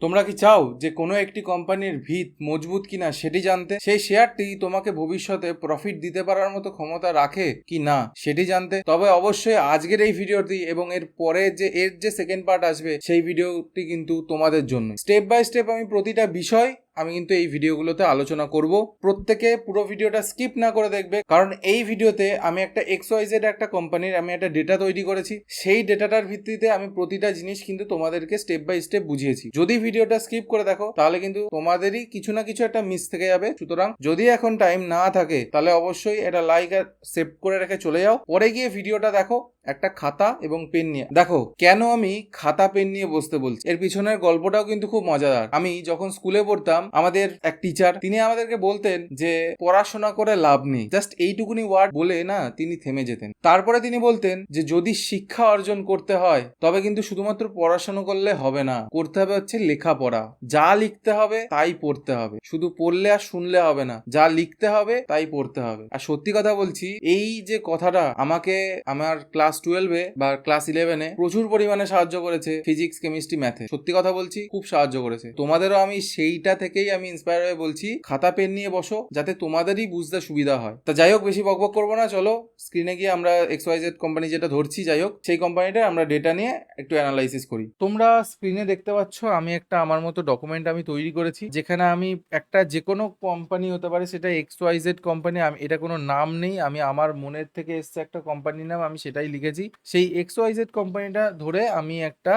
তোমরা কি চাও যে কোনো একটি কোম্পানির ভিত মজবুত কিনা সেটি জানতে? সেই শেয়ারটি তোমাকে ভবিষ্যতে প্রফিট দিতে পারার মতো ক্ষমতা রাখে কি না সেটি জানতে? তবে অবশ্যই আজকের এই ভিডিওটি এবং এর পরে এর যে সেকেন্ড পার্ট আসবে সেই ভিডিওটি কিন্তু তোমাদের জন্য। স্টেপ বাই স্টেপ আমি প্রতিটা বিষয় আমি কিন্তু এই ভিডিওগুলোতে আলোচনা করব। প্রত্যেকে পুরো ভিডিওটা স্কিপ না করে দেখবে, কারণ এই ভিডিওতে আমি একটা XYZ একটা কোম্পানির আমি একটা ডেটা তৈরি করেছি। সেই ডেটাটার ভিত্তিতে আমি প্রতিটা জিনিস কিন্তু তোমাদেরকে স্টেপ বাই স্টেপ বুঝিয়েছি। যদি ভিডিওটা স্কিপ করে দেখো তাহলে কিন্তু তোমাদেরই কিছু না কিছু একটা মিস থেকে যাবে। সুতরাং যদি এখন টাইম না থাকে তাহলে অবশ্যই এটা লাইক আর সেভ করে রেখে চলে যাও, পরে গিয়ে ভিডিওটা দেখো একটা খাতা এবং পেন নিয়ে। দেখো কেন আমি খাতা পেন নিয়ে বসতে বলছি, এর পিছনের গল্পটাও কিন্তু খুব মজাদার। আমি যখন স্কুলে পড়তাম আমাদের এক টিচার তিনি আমাদেরকে বলতেন যে পড়াশোনা করে লাভ নেই, জাস্ট এইটুকুনি ওয়ার্ড বলে না তিনি থেমে যেতেন। তারপরে তিনি বলতেন যে যদি শিক্ষা অর্জন করতে হয় তবে কিন্তু শুধুমাত্র পড়াশোনা করলে হবে না, করতে হবে হচ্ছে লেখাপড়া। যা লিখতে হবে তাই পড়তে হবে, শুধু পড়লে আর শুনলে হবে না, যা লিখতে হবে তাই পড়তে হবে। আর সত্যি কথা বলছি, এই যে কথাটা আমাকে আমার ক্লাস 12-এ বা ক্লাস 11-এ প্রচুর পরিমাণে সাহায্য করেছে, ফিজিক্স কেমিস্ট্রি ম্যাথে। সত্যি কথা বলছি, খুব সাহায্য করেছে। তোমাদেরও আমি সেইটা থেকেই আমি ইন্সপায়ার হয়ে বলছি খাতা পেন নিয়ে বসো, যাতে তোমাদেরই বুঝতে সুবিধা হয়। তা যাই হোক, বেশি বকবক করবো না, চলো স্ক্রিনে গিয়ে আমরা XYZ কোম্পানি যেটা ধরছি, যাই হোক সেই কোম্পানিটা আমরা ডেটা নিয়ে একটু অ্যানালাইসিস করি। তোমরা স্ক্রিনে দেখতে পাচ্ছ আমি একটা আমার মতো ডকুমেন্ট আমি তৈরি করেছি, যেখানে আমি একটা যে কোনো কোম্পানি হতে পারে, সেটা XYZ কোম্পানি, আমি এটা কোনো নাম নেই, আমি আমার মনের থেকে এসছে একটা কোম্পানির নাম, আমি সেটাই লিখেছি। সেই XYZ কোম্পানিটা ধরে আমি একটা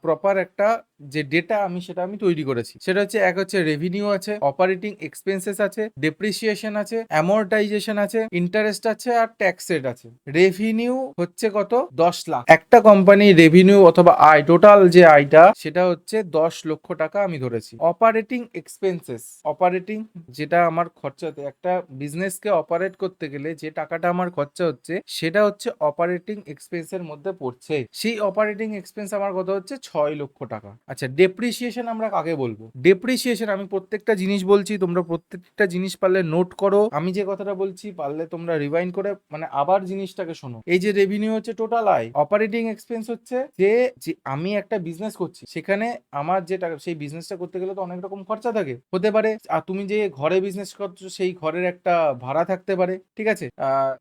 প্রপার একটা যে ডেটা আমি সেটা আমি তৈরি করেছি। সেটা হচ্ছে এক হচ্ছে রেভিনিউ আছে, অপারেটিং এক্সপেন্সেস আছে, ডেপ্রিসিয়েশন আছে, অ্যামorটাইজেশন আছে, ইন্টারেস্ট আছে, আর ট্যাক্স রেট আছে। রেভিনিউ হচ্ছে কত? 10 লাখ। একটা কোম্পানি রেভিনিউ অথবা আয়, টোটাল যে আয়টা সেটা হচ্ছে 10 লক্ষ টাকা আমি ধরেছি। অপারেটিং এক্সপেন্সেস, অপারেটিং যেটা আমার খরচাতে, একটা বিজনেসকে অপারেট করতে গেলে যে টাকাটা আমার খরচা হচ্ছে সেটা হচ্ছে অপারেটিং এক্সপেন্সের মধ্যে পড়ছে। সেই অপারেটিং এক্সপেন্স আমার কত হচ্ছে? 6 লক্ষ টাকা। আচ্ছা, ডেপ্রিসিয়েশন আমরা কাকে বলবো? ডেপ্রিসিয়েশন, আমি প্রত্যেকটা জিনিস বলছি, তোমরা প্রত্যেকটা জিনিস পারলে নোট করো, আমি যে কথাটা বলছি পারলে তোমরা রিভাইন্ড করে মানে আবার জিনিসটাকে শোনো। এই যে রেভিনিউ হচ্ছে টোটাল আয়, অপারেটিং এক্সপেন্স হচ্ছে যে যে আমি একটা বিজনেস করছি, সেখানে আমার যে টাকা, সেই বিজনেসটা করতে গেলে তো অনেক রকম খরচা থাকে, হতে পারে আর তুমি যে ঘরে বিজনেস করছো সেই ঘরের একটা ভাড়া থাকতে পারে, ঠিক আছে।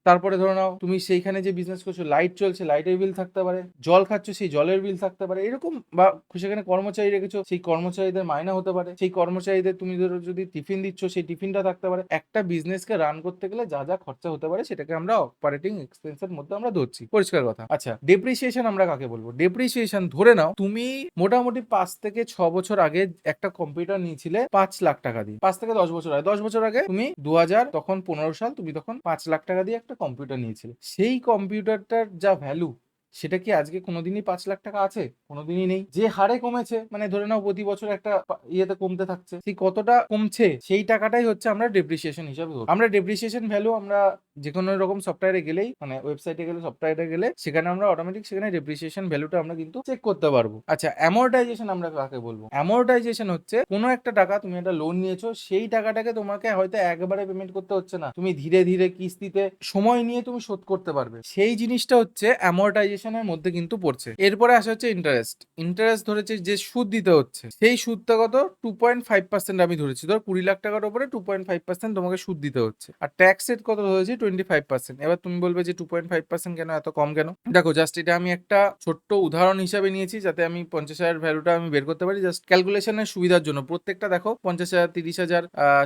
তারপরে ধরে নাও তুমি সেইখানে যে বিজনেস করছো, লাইট চলছে, লাইটের বিল থাকতে পারে, জল খাচ্ছ, সেই জলের বিল থাকতে পারে, এরকম। বা সেখানে কর্মচারী রেখেছো, সেই কর্মচারীদের মাইনা হতে পারে, সেই কর্মচারীদের তুমি ধরো যদি টিফিন দিচ্ছ, সেই টিফিনটা থাকতে পারে। একটা বিজনেসকে রান করতে গেলে যা যা খরচা হতে পারে সেটাকে আমরা অপারেটিং এক্সপেন্সের মধ্যে আমরা ধরছি, পরিষ্কার কথা। আচ্ছা, ডেপ্রিসিয়েশন আমরা কাকে বলবো? ডেপ্রিসিয়েশন, ধরে নাও তুমি মোটামুটি 5 থেকে 6 বছর আগে একটা কম্পিউটার নিয়েছিলে 5 লাখ টাকা দিয়ে। 5 থেকে 10 বছর আগে, 10 বছর আগে তুমি 2015 সাল, তুমি তখন 5 লাখ টাকা দিয়ে একটা কম্পিউটার নিয়েছিলে। সেই কম্পিউটারটার যা ভ্যালু, সেটা কি আজকে কোনোদিনই 5 লাখ টাকা আছে? কোনোদিনই নেই। যে হারে কমেছে, মানে ধরে নাও প্রতি বছর একটা ইয়েতে কমতে থাকছে, সেই কতটা কমছে সেই টাকাটাই হচ্ছে আমরা ডেপ্রিসিয়েশন হিসাবে ধরবো। আমরা ডেপ্রিসিয়েশন ভ্যালু আমরা যে কোনো রকম সফটওয়্যারে গেলেই, মানে ওয়েবসাইটে গেলে, সফটওয়্যারে গেলে, সেখানে আমরা অটোমেটিক সেখানে ডেপ্রিসিয়েশন ভ্যালুটা আমরা কিন্তু চেক করতে পারবো। আচ্ছা, অ্যামorটাইজেশন আমরা কাকে বলবো? অ্যামorটাইজেশন হচ্ছে কোনো একটা টাকা, তুমি একটা লোন নিয়েছো, সেই টাকাটাকে তোমাকে হয়তো একবারে পেমেন্ট করতে হচ্ছে না, তুমি ধীরে ধীরে কিস্তিতে সময় নিয়ে তুমি শোধ করতে পারবে, সেই জিনিসটা হচ্ছে অ্যামorটাইজেশনের মধ্যে কিন্তু পড়ছে। এরপরে আসা হচ্ছে ইন্টারেস্ট। ইন্টারেস্ট ধরেছে যে সুদ দিতে হচ্ছে, সেই সুদটা কত? 2.5% আমি ধরেছি। ধর 20 লাখ টাকার উপরে 2.5% তোমাকে সুদ দিতে হচ্ছে। আর ট্যাক্স রেট কত ধরেছি? 25%। এবার তুমি বলবে যে 2.5% কেন, এত কম কেন? দেখো, জাস্ট এটা আমি একটা ছোট্ট উদাহরণ হিসাবে নিয়েছি, যাতে আমি 50,000 ভ্যালুটা আমি বের করতে পারি, জাস্ট ক্যালকুলেশনের সুবিধার জন্য। প্রত্যেকটা দেখো 50,000, 30,000,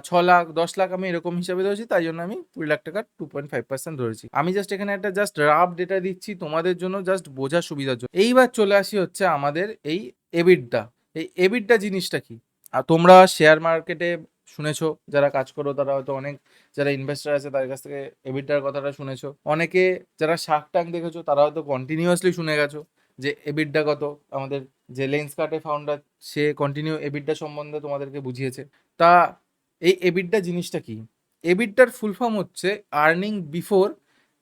6 লাখ, 10 লাখ আমি এরকম হিসাবে ধরেছি, তাই জন্য আমি 20 লাখ টাকার 2.5% ধরেছি। আমি জাস্ট এখানে একটা জাস্ট রাফ ডেটা দিচ্ছি তোমাদের জন্য, জাস্ট বোঝার সুবিধার জন্য। এইবার চলে আসি হচ্ছে আমাদের এই এবিটডা। এই এবিটডা জিনিসটা কি? আর তোমরা শেয়ার মার্কেটে শুনেছো, যারা কাজ করো তারা হয়তো অনেক, যারা ইনভেস্টার আছে তাদের কাছ থেকে এবিটডার কথাটা শুনেছো। অনেকে যারা শার্ক ট্যাঙ্ক দেখেছো তারা হয়তো কন্টিনিউয়াসলি শুনে গেছো যে এবিটডা কত। আমাদের যে লেন্সকার্টের ফাউন্ডার, সে কন্টিনিউ এবিটডা সম্বন্ধে তোমাদেরকে বুঝিয়েছে। তা এই এবিটডা জিনিসটা কি? এবিটডার ফুল ফর্ম হচ্ছে earning before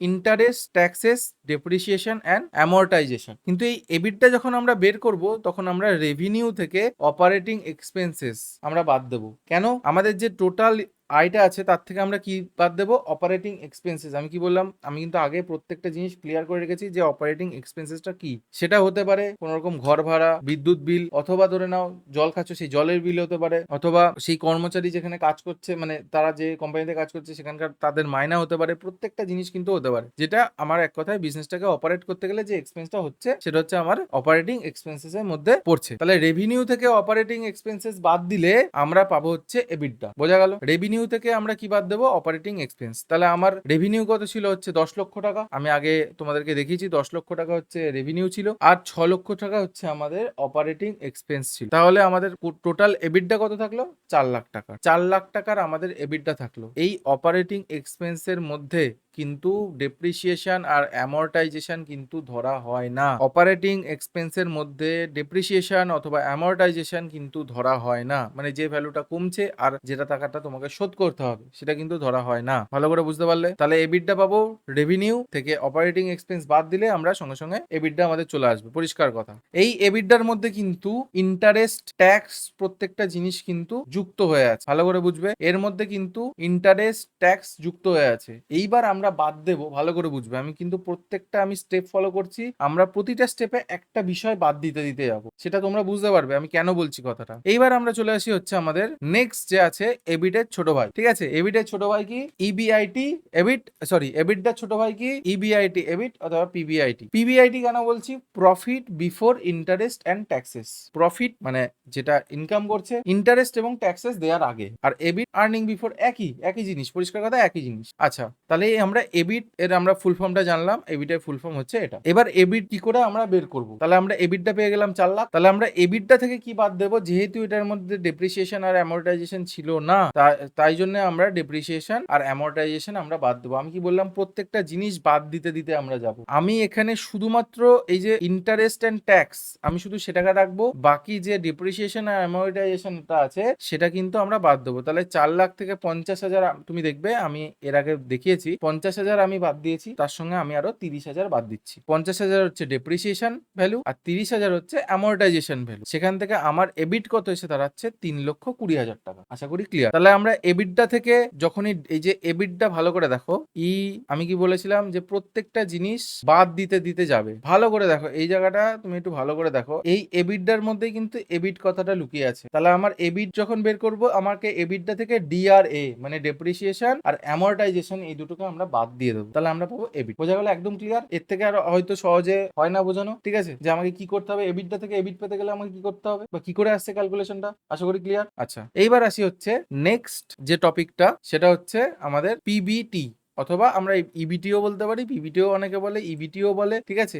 interest, taxes, depreciation and amortisation. কিন্তু এই এবিটডা যখন আমরা বের করব, তখন আমরা রেভিনিউ থেকে অপারেটিং এক্সপেন্সেস আমরা বাদ দেবো। কেন? আমাদের যে টোটাল আয়টা আছে তার থেকে আমরা কি বাদ দেবো? Operating expenses. আমি কি বললাম? আমি কিন্তু আগে প্রত্যেকটা জিনিস ক্লিয়ার করে রেখেছি যে অপারেটিং এক্সপেন্সেসটা কি। সেটা হতে পারে কোনো রকম ঘর ভাড়া, বিদ্যুৎ বিল, অথবা ধরে নাও জল খাচ্ছ সেই জলের বিল হতে পারে, অথবা সেই কর্মচারী যেখানে কাজ করছে মানে তারা যে কোম্পানিতে কাজ করছে সেখানকার তাদের মাইনা হতে পারে। প্রত্যেকটা জিনিস কিন্তু হতে পারে, যেটা আমার এক কথায় বিজনেসটাকে অপারেট করতে গেলে যে এক্সপেন্সটা হচ্ছে সেটা হচ্ছে আমার অপারেটিং এক্সপেন্সেস এর মধ্যে পড়ছে। তাহলে রেভিনিউ থেকে অপারেটিং এক্সপেন্সেস বাদ দিলে আমরা পাবো হচ্ছে এবিডা। বোঝা গেল? রেভিনিউ থেকে আমরা কি বাদ দেবো? Operating expense. তাহলে আমার রেভিনিউ কত ছিল? হচ্ছে 10 লক্ষ টাকা। আমি আগে তোমাদেরকে দেখিয়েছি 10 লক্ষ টাকা হচ্ছে রেভিনিউ ছিল, আর 6 লক্ষ টাকা হচ্ছে আমাদের অপারেটিং এক্সপেন্স ছিল। তাহলে আমাদের টোটাল এবিডা কত থাকলো? 4 লাখ টাকা। 4 লাখ টাকার আমাদের এবিডা থাকলো। এই অপারেটিং এক্সপেন্সের মধ্যে কিন্তু ডেপ্রিসিয়েশন আর অ্যামর্টাইজেশন কিন্তু ধরা হয় না। অপারেটিং এক্সপেন্সের মধ্যে ডেপ্রিসিয়েশন অথবা অ্যামর্টাইজেশন কিন্তু ধরা হয় না, মানে যে ভ্যালুটা কমছে আর যেটা টাকাটা তোমাকে শোধ করতে হবে সেটা কিন্তু ধরা হয় না। ভালো করে বুঝতে পারলে? তাহলে এবিডা পাবো রেভিনিউ থেকে অপারেটিং এক্সপেন্স বাদ দিলে আমরা সঙ্গে সঙ্গে এবিডা আমাদের চলে আসবে। পরিষ্কার কথা। এই এবিডার মধ্যে কিন্তু ইন্টারেস্ট, ট্যাক্স প্রত্যেকটা জিনিস কিন্তু যুক্ত হয়ে আছে। ভালো করে বুঝবে, এর মধ্যে কিন্তু ইন্টারেস্ট, ট্যাক্স যুক্ত হয়ে আছে। এইবার আমরা বাদ দেবো, ভালো করে বুঝবে, আমি কিন্তু প্রত্যেকটা আমি স্টেপ ফলো করছি, আমরা প্রতিটা স্টেপে একটা বিষয় বাদ দিতে দিতে যাবো, সেটা তোমরা বুঝতে পারবে আমি কেন বলছি কথাটা। এইবার আমরা চলে আসি হচ্ছে আমাদের নেক্সট যে আছে এবিটের ছোট ভাই। ঠিক আছে, এবিটের ছোট ভাই কি? ইবিআইটি এবিট, সরি এবিটটার ছোট ভাই কি? ইবিআইটি এবিট অথবা পিবিআইটি। পিবিআইটি কেন বলছি? Profit before interest and taxes. Profit মানে যেটা ইনকাম করছে ইন্টারেস্ট এবং ট্যাক্সেস দেওয়ার আগে, আর এবিট আর্নিং বিফোর একই জিনিস। পরিষ্কার কথা, একই জিনিস। আচ্ছা, তাহলে আমরা এবিট এর আমরা ফুল ফর্মটা জানলাম, এবিট এর ফুল ফর্ম হচ্ছে এটা। এবার এবিট কি করে আমরা বের করব? তাহলে আমরা এবিটটা পেয়ে গেলাম 4 লাখ। তাহলে আমরা এবিটটা থেকে কি বাদ দেবো? যেহেতু এটার মধ্যে ডেপ্রিসিয়েশন আর অ্যামর্টাইজেশন ছিল না, তাই জন্য আমরা ডেপ্রিসিয়েশন আর অ্যামর্টাইজেশন আমরা বাদ দেবো। আমি কি বললাম? প্রত্যেকটা জিনিস বাদ দিতে দিতে আমরা যাব। আমি এখানে শুধুমাত্র এই যে ইন্টারেস্ট এন্ড ট্যাক্স আমি শুধু সেটাকে রাখবো, বাকি যে ডেপ্রিসিয়েশন আর অ্যামর্টাইজেশনটা আছে সেটা কিন্তু আমরা বাদ দেবো। তাহলে 4 লাখ থেকে 50,000 তুমি দেখবে আমি এর আগে দেখিয়েছি 50,000 আমি বাদ দিয়েছি, তার সঙ্গে আমি আরো 30,000 বাদ দিচ্ছি। 50,000 হচ্ছে ডেপ্রিসিয়েশন ভ্যালু আর 30,000 হচ্ছে অ্যামর্টাইজেশন ভ্যালু। সেখান থেকে আমার এবিট কত এসে দাঁড়াচ্ছে? 3,20,000 টাকা। আশা করি ক্লিয়ার। তাহলে আমরা এবিটটা থেকে যখনই এই যে এবিটটা ভালো করে দেখো, আমি কি বলেছিলাম যে প্রত্যেকটা জিনিস বাদ দিতে দিতে যাবে। ভালো করে দেখো এই জায়গাটা, তুমি একটু ভালো করে দেখো, এই এবিটটার মধ্যেই কিন্তু এবিট কথাটা লুকিয়ে আছে। তাহলে আমার এবিট যখন বের করব, আমাকে এবিটটা থেকে ডিআরএ মানে ডেপ্রিসিয়েশন আর অ্যামর্টাইজেশন এই দুটোকে আমরা বাদ দিয়ে দেবো। তাহলে আমরা পাবো এবিট। বোঝা গেল? একদম ক্লিয়ার। এর থেকে আর হয়তো সহজে হয় না বোঝানো। ঠিক আছে, যে আমাকে কি করতে হবে, এবিটটা থেকে এবিট পেতে গেলে আমাকে কি করতে হবে বা কি করে আসছে ক্যালকুলেশনটা। আশা করি ক্লিয়ার। আচ্ছা, এইবার আসি হচ্ছে নেক্সট যে টপিকটা, সেটা হচ্ছে আমাদের পিবিটি, অথবা আমরা ইবিটিও বলতে পারি, পিবিটিও অনেকে বলে, ইবিটিও বলে। ঠিক আছে,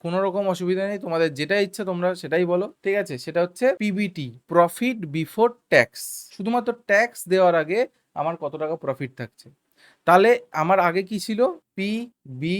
কোনো রকম অসুবিধা নেই, তোমাদের যেটা ইচ্ছা তোমরা সেটাই বলো। ঠিক আছে, সেটা হচ্ছে পিবিটি, প্রফিট বিফোর ট্যাক্স। শুধুমাত্র ট্যাক্স দেওয়ার আগে আমার কত টাকা প্রফিট থাকছে। তাহলে আমার আগে কি ছিল? পি বি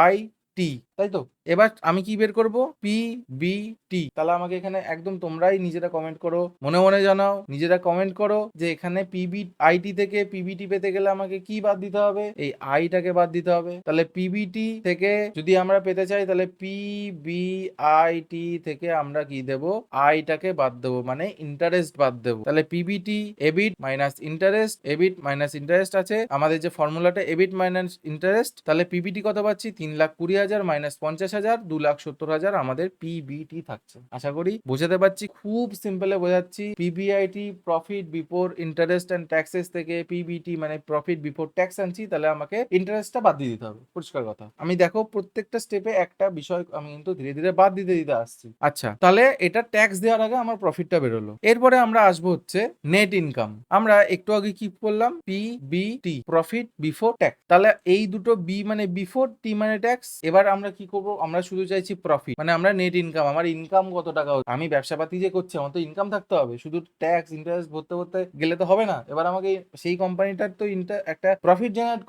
আই টি, তাই তো? এবার আমি কি বের করব? P B T. তাহলে আমাকে এখানে একদম তোমরাই নিজেরা কমেন্ট করো, মনে মনে জানাও, নিজেরা কমেন্ট করো যে এখানে পিবি আইটি থেকে পিবিটি পেতে গেলে আমাকে কি বাদ দিতে হবে? এই আইটাকে বাদ দিতে হবে। তাহলে পিবিটি থেকে যদি আমরা পেতে চাই তাহলে পিবিআইটি থেকে আমরা কি দেব? আইটাকে বাদ দেবো, মানে ইন্টারেস্ট বাদ দেবো। তাহলে PBT এবিট minus interest, এবিট minus interest আছে আমাদের যে ফর্মুলাটা, এবিট মাইনাস ইন্টারেস্ট। তাহলে পিবিটি কত পাচ্ছি? 3,20,000 মাইনাস 50,000, 2,70,000 আমাদের পিবিটি থাকছে। আশা করি বোঝাতে পারছি, খুব সিম্পলে বোঝাচ্ছি। PBIT profit before interest and taxes থেকে পিবিটি মানে প্রফিট বিফোর ট্যাক্স আনছি, তাহলে আমাকে ইন্টারেস্টটা বাদ দিয়ে দিতে হবে। পরিষ্কার কথা। আমি দেখো প্রত্যেকটা স্টেপে একটা বিষয় আমি কিন্তু ধীরে ধীরে বাদ দিতে দিতে আসছি। আচ্ছা, তাহলে এটা ট্যাক্স দেওয়ার আগে আমার প্রফিটটা বেরোলো। এরপরে আমরা আসবো হচ্ছে নেট ইনকাম। আমরা একটু আগে কি বললাম? PBT, profit before tax. তাহলে এই দুটো বি মানে বিফোর, টি মানে ট্যাক্স। এবার আমরা কি করব? আমরা শুধু চাইছি প্রফিট, মানে আমরা নেট ইনকাম, আমার ইনকাম কত টাকা হচ্ছে। আমি ব্যবসাপাতি যে করছি আমার তো ইনকাম থাকতে হবে, শুধু ট্যাক্স ইন্টারেস্ট ভরতে ভরতে গেলে তো হবে না। এবার আমাকে সেই কোম্পানিটার তো একটা প্রফিট জেনারেট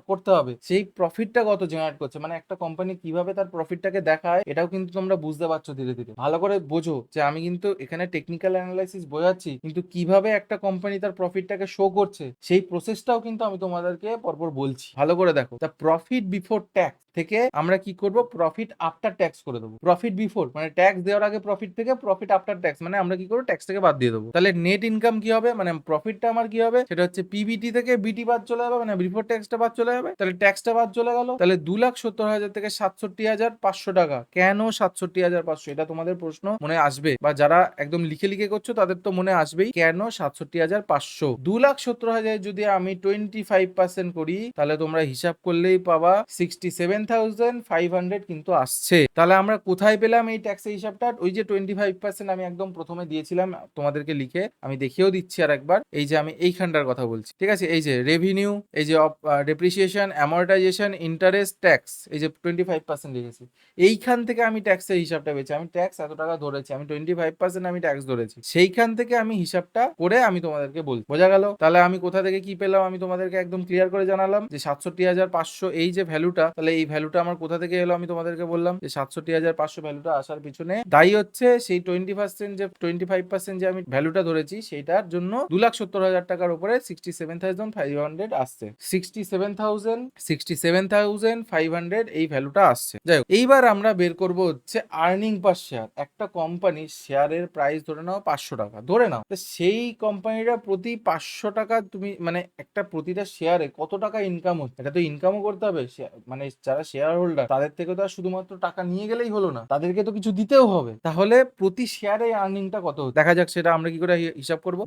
করতে হবে। সেই প্রফিটটা কত জেনারেট করছে, মানে একটা কোম্পানি কিভাবে তার প্রফিটটাকে দেখায়, এটাও কিন্তু তোমরা বুঝতে পারছো ধীরে ধীরে। ভালো করে বোঝো যে আমি কিন্তু এখানে টেকনিক্যাল অ্যানালাইসিস বোঝাচ্ছি, কিন্তু কিভাবে একটা কোম্পানি তার প্রফিটটাকে শো করছে সেই প্রসেসটাও কিন্তু আমি তোমাদেরকে পরপর বলছি। ভালো করে দেখো, দ্য প্রফিট বিফোর ট্যাক্স থেকে আমরা কি করব? করব প্রফিট আফটার ট্যাক্স করে দেবো। প্রফিট বিফোর মানে ট্যাক্স দেওয়ার আগে প্রফিট থেকে, প্রফিট আফটার ট্যাক্স মানে আমরা কি করবো ট্যাক্স থেকে বাদ দিয়ে দেবো। তাহলে নেট ইনকাম কি হবে, মানে প্রফিটটা আমার কি হবে সেটা হচ্ছে পিবিটি থেকে বিটি বাদ চলে যাবে, মানে বিফোর ট্যাক্সটা বাদ চলে যাবে। তাহলে ট্যাক্সটা বাদ চলে গেল, তাহলে 2,70,000 থেকে 67,500 টাকা। কেন 67,500? এটা তোমাদের প্রশ্ন মনে আসবে, বা যারা একদম লিখে লিখে করছো তাদের তো মনে আসবেই কেন 67,500। 2,70,000 যদি আমি 25% করি তাহলে তোমরা হিসাব করলেই পাবা 67,500 কিন্তু আসছে। তাহলে আমরা কোথায় পেলাম এই ট্যাক্সের হিসাবটা? ওই যে 25% আমি একদম প্রথমে দিয়েছিলাম তোমাদেরকে লিখে, আমি দেখিয়েও দিচ্ছি আর একবার। এই যে আমি এইখানটার কথা বলছি, ঠিক আছে? এই যে রেভিনিউ, এই যে ডেপ্রিসিয়েশন, অ্যামর্টাইজেশন, ইন্টারেস্ট, ট্যাক্স, এই যে 25% লিখেছি। এইখান থেকে আমি ট্যাক্সের হিসাবটা পেয়েছি। আমি ট্যাক্স এত টাকা ধরেছি, আমি 25% আমি ট্যাক্স ধরেছি, সেইখান থেকে আমি হিসাবটা করে আমি তোমাদেরকে বলছি। বোঝা গেল? তাহলে আমি কোথা থেকে কি পেলাম আমি তোমাদেরকে একদম ক্লিয়ার করে জানালাম যে 67,500 এই যে ভ্যালুটা, তাহলে এই ভ্যালুটা আমার কোথা থেকে এলো আমি তোমাদেরকে বললাম যে 67,500 ভ্যালুটা আসার পিছনে দায়ী হচ্ছে সেই 20% যে 25% যে আমি ভ্যালুটা ধরেছি সেইটার জন্য 2,70,000 টাকার উপরে 67,500 আসছে। 67,500 এই ভ্যালুটা আসছে। যাই হোক, এইবার আমরা বের করব হচ্ছে আর্নিং পার শেয়ার। একটা কোম্পানির শেয়ারের প্রাইস ধরে নাও 500 টাকা, ধরে নাও। তো সেই কোম্পানিটা প্রতি 500 টাকা তুমি মানে একটা প্রতিটা শেয়ারে কত টাকা ইনকাম হচ্ছে, এটা তো ইনকামও করতে হবে। মানে যারা শেয়ার হোল্ডার তাদের থেকে তো আর শুধুমাত্র টাকা নিয়ে গেলেই হলো না, তাদেরকে তো কিছু দিতেও হবে। তাহলে প্রতি শেয়ারে আর্নিংটা কত দেখা যাক, সেটা আমরা কি করে হিসাব করব।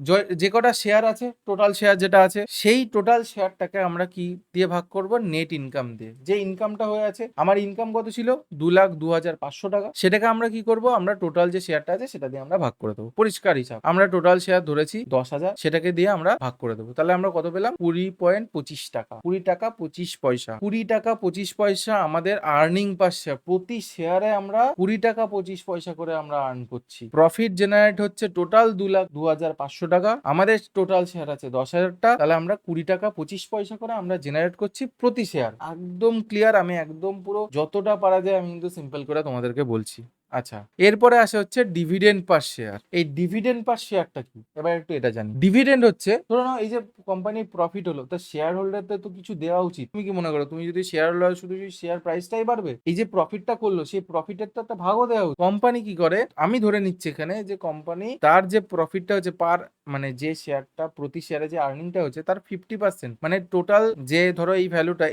যে কটা শেয়ার আছে, টোটাল শেয়ার যেটা আছে, সেই টোটাল শেয়ারটাকে আমরা কি দিয়ে ভাগ করব? নেট ইনকাম দিয়ে। যে ইনকামটা হয়ে আছে, আমার ইনকাম কত ছিল? 2,02,500 টাকা। সেটাকে আমরা কি করব? আমরা টোটাল যে শেয়ারটা আছে সেটা দিয়ে আমরা ভাগ করে দেবো। পরিষ্কার হিসাব, আমরা টোটাল শেয়ার ধরেছি 10,000, সেটাকে দিয়ে আমরা ভাগ করে দেবো। তাহলে আমরা কত পেলাম? 20.25 টাকা, 20 টাকা 25 পয়সা। 20 টাকা 25 পয়সা আমাদের আর্নিং পার শেয়ার। প্রতি শেয়ারে আমরা 20 টাকা 25 পয়সা করে আমরা আর্ন করছি। প্রফিট জেনারেট হচ্ছে টোটাল 2,02,500 টাকা। আমাদের টোটাল শেয়ার আছে 10,000টা, তাহলে আমরা 20 টাকা 25 পয়সা করে আমরা জেনারেট করছি প্রতি শেয়ার। একদম ক্লিয়ার, আমি একদম পুরো যতটা পারা যায় আমি কিন্তু সিম্পল করে তোমাদেরকে বলছি। আচ্ছা, এরপরে আসে হচ্ছে ডিভিডেন্ড পার শেয়ার। এই ডিভিডেন্ড পার শেয়ারটা কি এবার একটু এটা জানি। ডিভিডেন্ড হচ্ছে, ধরো না এই যে কোম্পানির প্রফিট হলো, তা শেয়ার হোল্ডারদের তো কিছু দেওয়া উচিত। তুমি কি মনে করো, তুমি যদি শেয়ার হোল্ডার শুধু শেয়ার প্রাইসটাই বাড়বে? এই যে প্রফিটটা করলো সেই প্রফিটের তো একটা ভাগও দেওয়া উচিত। কোম্পানি কি করে, আমি ধরে নিচ্ছি এখানে যে কোম্পানি তার যে প্রফিটটা হচ্ছে পার মানে যে শেয়ারটা প্রতি শেয়ারে যে আর্নিংটা হচ্ছে তার 50%, মানে টোটাল যে ধরো এই ভ্যালুটার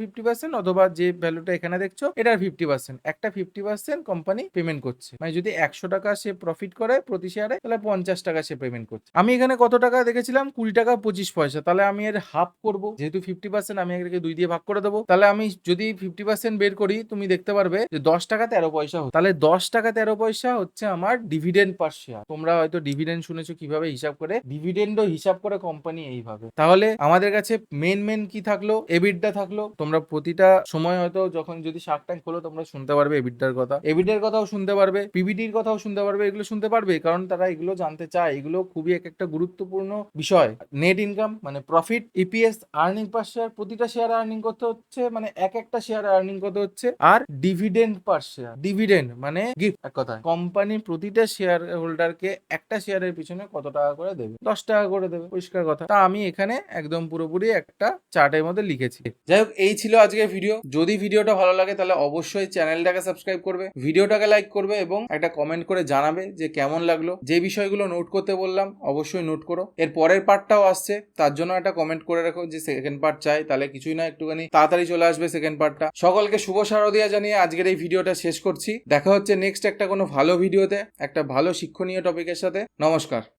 50%, অথবা যে ভ্যালুটা এখানে দেখছো এটার 50%, একটা 50% কোম্পানি পেমেন্ট করছে। মানে যদি 100 টাকা সে প্রফিট করে প্রতি শেয়ারে, তাহলে 50 টাকা সে পেমেন্ট করছে। আমি এখানে কত টাকা দেখেছিলাম? 20 টাকা 25 পয়সা। তাহলে আমি এর হাফ করব, যেহেতু 50% আমি এটাকে 2 দিয়ে ভাগ করে দেবো। তাহলে আমি যদি 50% বের করি, তুমি দেখতে পারবে যে 10 টাকা 13 পয়সা হচ্ছে। তাহলে 10 টাকা 13 পয়সা হচ্ছে আমার ডিভিডেন্ড পার শেয়ার। তোমরা হয়তো ডিভিডেন্ড শুনেছো কিভাবে হিসাব করে, ডিভিডেন্ডও হিসাব করে কোম্পানি এইভাবে। তাহলে আমাদের কাছে মেন কি থাকলো? এবিডা থাকলো। তোমরা প্রতিটা সময় হয়তো যখন যদি শার্ক ট্যাঙ্ক খোলো তোমরা শুনতে পারবে এবিডার কথা, এবিডার কথাও শুনতে পারবে, পিবিটির কথাও শুনতে পারবে। এগুলো শুনতে পারবে কারণ তারা এগুলো জানতে চায়। এগুলো খুবই একটা গুরুত্বপূর্ণ বিষয়। নেট ইনকাম মানে প্রফিট, ইপিএস, আর্নিং পার শেয়ার, প্রতিটা শেয়ার আর্নিং করতে হচ্ছে, মানে একটা শেয়ার আর্নিং করতে হচ্ছে। আর ডিভিডেন্ড পার শেয়ার, ডিভিডেন্ড মানে গিফট। এক কথায় কোম্পানি প্রতিটা শেয়ার হোল্ডারকে একটা শেয়ারের পিছনে কত টাকা করে দেবে? 10 টাকা করে দেবে, পরিষ্কার কথা। তা আমি এখানে একদম পুরোপুরি একটা চার্টের মধ্যে লিখেছি। যাই হোক, এই ছিল আজকের ভিডিও। যদি ভিডিওটা ভালো লাগে তাহলে অবশ্যই চ্যানেলটাকে সাবস্ক্রাইব করবে, ভিডিওটাকে লাইক করবে এবং একটা কমেন্ট করে জানাবে যে কেমন লাগলো। যে বিষয়গুলো নোট করতে বললাম অবশ্যই নোট করো। এর পরের পার্টটাও আসছে, তার জন্য একটা কমেন্ট করে রাখো যে সেকেন্ড পার্ট চাই, তাহলে কিছুই না, একটুখানি তাড়াতাড়ি চলে আসবে সেকেন্ড পার্টটা। সকলকে শুভ শারদিয়া জানিয়ে আজকের এই ভিডিওটা শেষ করছি। দেখা হচ্ছে নেক্সট একটা কোনো ভালো ভিডিওতে একটা ভালো শিক্ষণীয় টপিকের সাথে। নমস্কার।